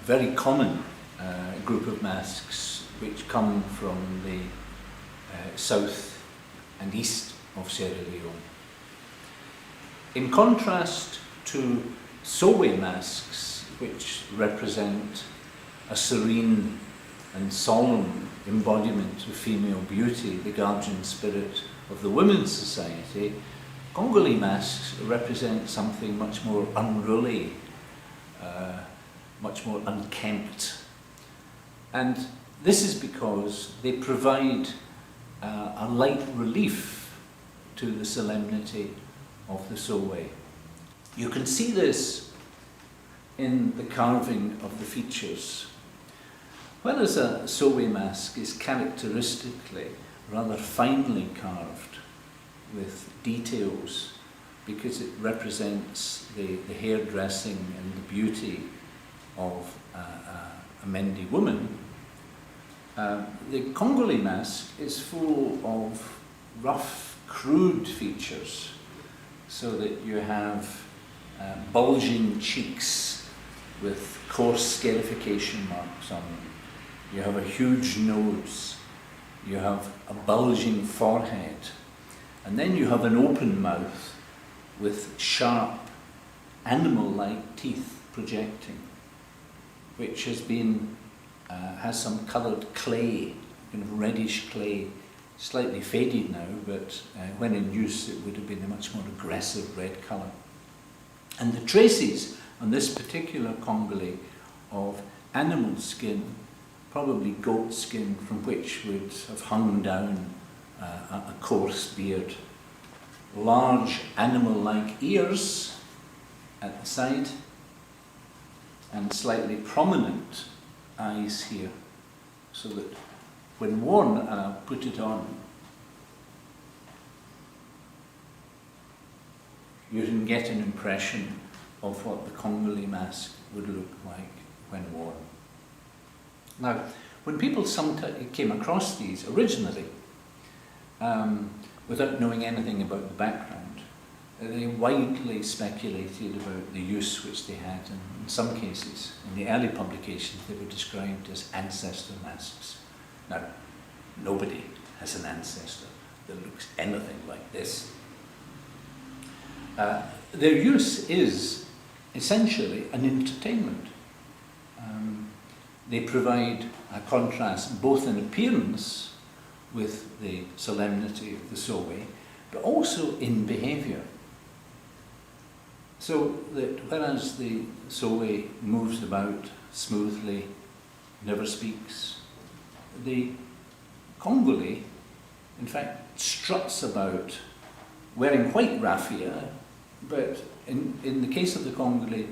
very common group of masks which come from the south and east of Sierra Leone. In contrast to Sowe masks, which represent a serene and solemn embodiment of female beauty, the guardian spirit of the women's society, Kongoli masks represent something much more unruly, much more unkempt. And this is because they provide a light relief to the solemnity of the Sowe. You can see this in the carving of the features. Whereas a Sowe mask is characteristically rather finely carved with details because it represents the hairdressing and the beauty of a Mendi woman, the Kongoli mask is full of rough, crude features, so that you have bulging cheeks with coarse scarification marks on them. You have a huge nose, you have a bulging forehead, and then you have an open mouth with sharp, animal-like teeth projecting, which has been, has some coloured clay, kind of reddish clay, slightly faded now, but when in use it would have been a much more aggressive red colour. And the traces on this particular Kongoli of animal skin, probably goat skin, from which would have hung down a coarse beard. Large animal-like ears at the side, and slightly prominent eyes here, so that when worn, and I'll put it on, you can get an impression of what the Kongoli mask would look like when worn. Now, when people sometimes came across these originally, without knowing anything about the background, they widely speculated about the use which they had, and in some cases, in the early publications, they were described as ancestor masks. Now, nobody has an ancestor that looks anything like this. Their use is essentially an entertainment. They provide a contrast both in appearance with the solemnity of the Sowe, but also in behaviour. So that whereas the Sowe moves about smoothly, never speaks, the Kongoli, in fact, struts about wearing white raffia, but in the case of the Kongoli,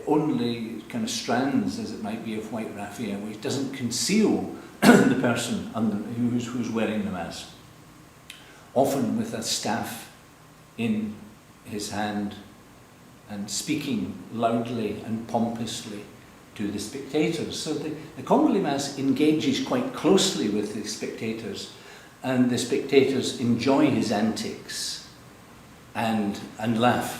only kind of strands, as it might be, of white raffia, which doesn't conceal the person who's wearing the mask. Often with a staff in his hand and speaking loudly and pompously to the spectators. So the Kongoli mask engages quite closely with the spectators, and the spectators enjoy his antics and laugh.